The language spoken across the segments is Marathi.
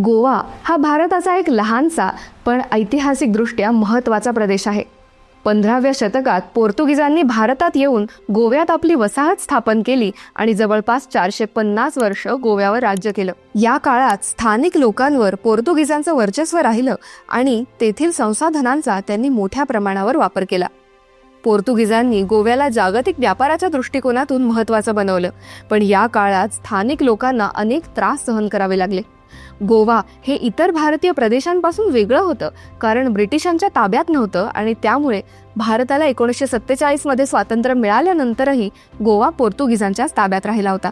गोवा हा भारताचा एक लहानसा पण ऐतिहासिकदृष्ट्या महत्त्वाचा प्रदेश आहे. 15व्या शतकात पोर्तुगीजांनी भारतात येऊन गोव्यात आपली वसाहत स्थापन केली आणि जवळपास 450 वर्ष गोव्यावर राज्य केलं. या काळात स्थानिक लोकांवर पोर्तुगीजांचं वर्चस्व राहिलं आणि तेथील संसाधनांचा त्यांनी मोठ्या प्रमाणावर वापर केला. पोर्तुगीजांनी गोव्याला जागतिक व्यापाराच्या दृष्टिकोनातून महत्त्वाचं बनवलं, पण या काळात स्थानिक लोकांना अनेक त्रास सहन करावे लागले. गोवा हे इतर भारतीय प्रदेशांपासून वेगळं होतं कारण ब्रिटिशांच्या ताब्यात नव्हतं आणि त्यामुळे भारताला 1947 मध्ये स्वातंत्र्य मिळाल्यानंतरही गोवा पोर्तुगीजांच्याच ताब्यात राहिला होता.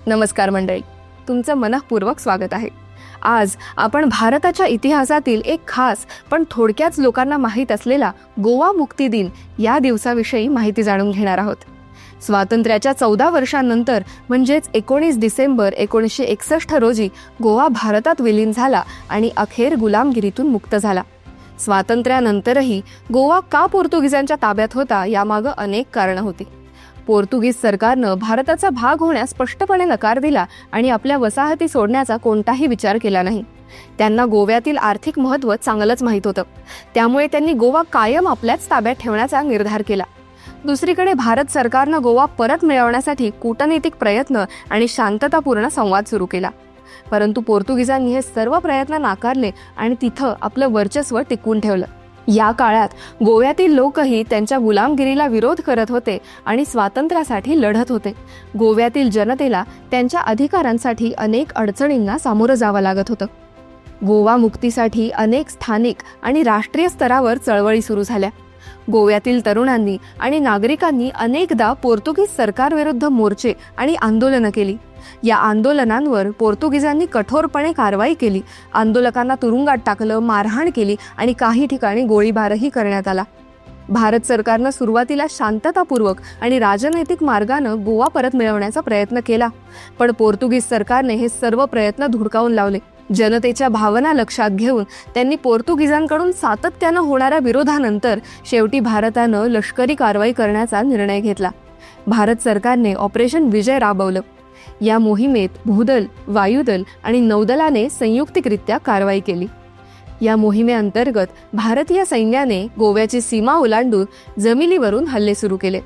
नमस्कार मंडळी, तुमचं मनःपूर्वक स्वागत आहे. आज आपण भारताच्या इतिहासातील एक खास पण थोडक्याच लोकांना माहीत असलेला गोवा मुक्ती दिन या दिवसाविषयी माहिती जाणून घेणार आहोत. स्वातंत्र्याच्या 14 वर्षांनंतर म्हणजेच 19 डिसेंबर 1961 रोजी गोवा भारतात विलीन झाला आणि अखेर गुलामगिरीतून मुक्त झाला. स्वातंत्र्यानंतरही गोवा का पोर्तुगीजांच्या ताब्यात होता यामागं अनेक कारणं होती. पोर्तुगीज सरकारनं भारताचा भाग होण्यास स्पष्टपणे नकार दिला आणि आपल्या वसाहती सोडण्याचा कोणताही विचार केला नाही. त्यांना गोव्यातील आर्थिक महत्त्व चांगलंच माहीत होतं, त्यामुळे त्यांनी गोवा कायम आपल्याच ताब्यात ठेवण्याचा निर्धार केला. दुसरीकडे भारत सरकारनं गोवा परत मिळवण्यासाठी कूटनैतिक प्रयत्न आणि शांततापूर्ण संवाद सुरू केला, परंतु पोर्तुगीजांनी हे सर्व प्रयत्न नाकारले आणि तिथं आपलं वर्चस्व टिकवून ठेवलं. या काळात गोव्यातील लोकही त्यांच्या गुलामगिरीला विरोध करत होते आणि स्वातंत्र्यासाठी लढत होते. गोव्यातील जनतेला त्यांच्या अधिकारांसाठी अनेक अडचणींना सामोरं जावं लागत होतं. गोवा मुक्तीसाठी अनेक स्थानिक आणि राष्ट्रीय स्तरावर चळवळी सुरू झाल्या. गोव्यातील तरुणांनी आणि नागरिकांनी अनेकदा पोर्तुगीज सरकारविरुद्ध मोर्चे आणि आंदोलनं केली. या आंदोलनांवर पोर्तुगीजांनी कठोरपणे कारवाई केली. आंदोलकांना तुरुंगात टाकलं, मारहाण केली आणि काही ठिकाणी गोळीबारही करण्यात आला. भारत सरकारनं सुरुवातीला शांततापूर्वक आणि राजनैतिक मार्गानं गोवा परत मिळवण्याचा प्रयत्न केला, पण पोर्तुगीज सरकारने हे सर्व प्रयत्न धुडकावून लावले. जनतेच्या भावना लक्षात घेऊन त्यांनी पोर्तुगीजांकडून सातत्यानं होणाऱ्या विरोधानंतर शेवटी भारतानं लष्करी कारवाई करण्याचा निर्णय घेतला. भारत सरकारने ऑपरेशन विजय राबवलं. या मोहिमेत भूदल, वायुदल आणि नौदलाने संयुक्तिकरित्या कारवाई केली. या मोहिमेअंतर्गत भारतीय सैन्याने गोव्याची सीमा ओलांडून जमिनीवरून हल्ले सुरू केले.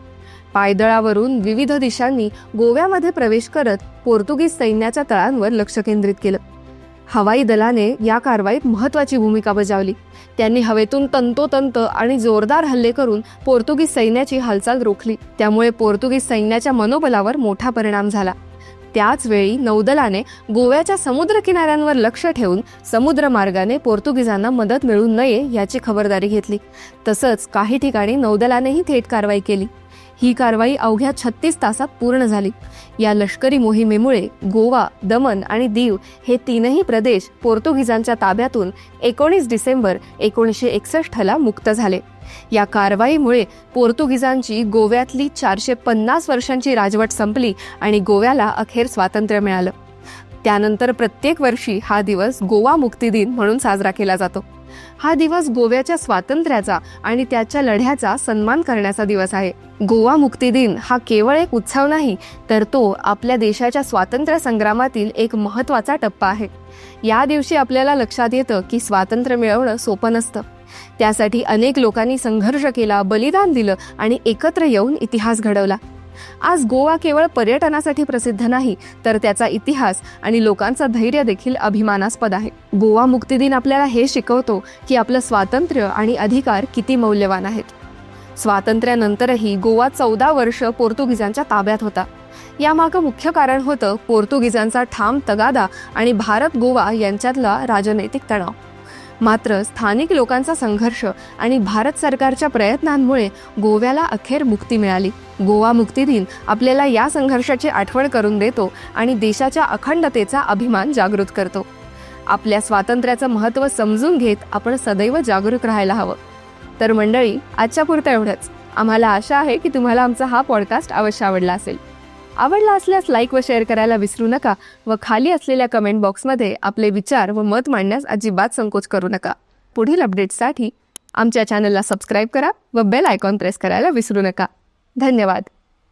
पायदळावरून विविध दिशांनी गोव्यामध्ये प्रवेश करत पोर्तुगीज सैन्याच्या तळांवर लक्ष केंद्रित केलं. हवाई दलाने या कारवाईत महत्त्वाची भूमिका बजावली. त्यांनी हवेतून तंतोतंत आणि जोरदार हल्ले करून पोर्तुगीज सैन्याची हालचाल रोखली. त्यामुळे पोर्तुगीज सैन्याच्या मनोबलावर मोठा परिणाम झाला. त्याच वेळी नौदलाने गोव्याच्या समुद्र किनाऱ्यांवर लक्ष ठेवून समुद्र मार्गाने पोर्तुगीजांना मदत मिळू नये याची खबरदारी घेतली. तसंच काही ठिकाणी नौदलानेही थेट कारवाई केली. ही कारवाई अवघ्या 36 तासात पूर्ण झाली. या लष्करी मोहिमेमुळे गोवा, दमण आणि दीव हे तीनही प्रदेश पोर्तुगीजांच्या ताब्यातून 19 डिसेंबर 1961 मुक्त झाले. या कारवाईमुळे पोर्तुगीजांची गोव्यातली 450 वर्षांची राजवट संपली आणि गोव्याला अखेर स्वातंत्र्य मिळालं. त्यानंतर प्रत्येक वर्षी हा दिवस गोवा मुक्ती दिन म्हणून साजरा केला जातो. हा दिवस गोव्याच्या स्वातंत्र्याचा आणि त्याच्या लढ्याचा सन्मान करण्याचा दिवस आहे. गोवा मुक्ती दिन हा केवळ एक उत्सव नाही, तर तो आपल्या देशाच्या स्वातंत्र्य संग्रामातील एक महत्त्वाचा टप्पा आहे. या दिवशी आपल्याला लक्षात येतं की स्वातंत्र्य मिळवणं सोपं नसतं. त्यासाठी अनेक लोकांनी संघर्ष केला, बलिदान दिलं आणि एकत्र येऊन इतिहास घडवला. आज गोवा केवळ पर्यटनासाठी प्रसिद्ध नाही, तर त्याचा इतिहास आणि लोकांचं धैर्य देखील अभिमानास्पद आहे. गोवा मुक्ती दिन आपल्याला हे शिकवतो की आपलं स्वातंत्र्य आणि अधिकार किती मौल्यवान आहेत. स्वातंत्र्यानंतरही गोवा 14 वर्ष पोर्तुगीजांच्या ताब्यात होता. यामागं मुख्य कारण होतं पोर्तुगीजांचा ठाम तगादा आणि भारत गोवा यांच्यातला राजनैतिक तणाव. मात्र स्थानिक लोकांचा संघर्ष आणि भारत सरकारच्या प्रयत्नांमुळे गोव्याला अखेर मुक्ती मिळाली. गोवा मुक्ती दिन आपल्याला या संघर्षाची आठवण करून देतो आणि देशाच्या अखंडतेचा अभिमान जागृत करतो. आपल्या स्वातंत्र्याचं महत्त्व समजून घेत आपण सदैव जागरूक राहायला हवं. तर मंडळी, आजच्या पुरतं एवढंच. आम्हाला आशा आहे की तुम्हाला आमचा हा पॉडकास्ट अवश्य आवडला असेल. आवडला असल्यास लाईक व शेअर करायला विसरू नका व खाली असलेल्या कमेंट बॉक्समध्ये आपले विचार व मत मांडण्यास अजिबात संकोच करू नका. पुढील अपडेट्ससाठी आमच्या चॅनलला सबस्क्राईब करा व बेल आयकॉन प्रेस करायला विसरू नका. धन्यवाद.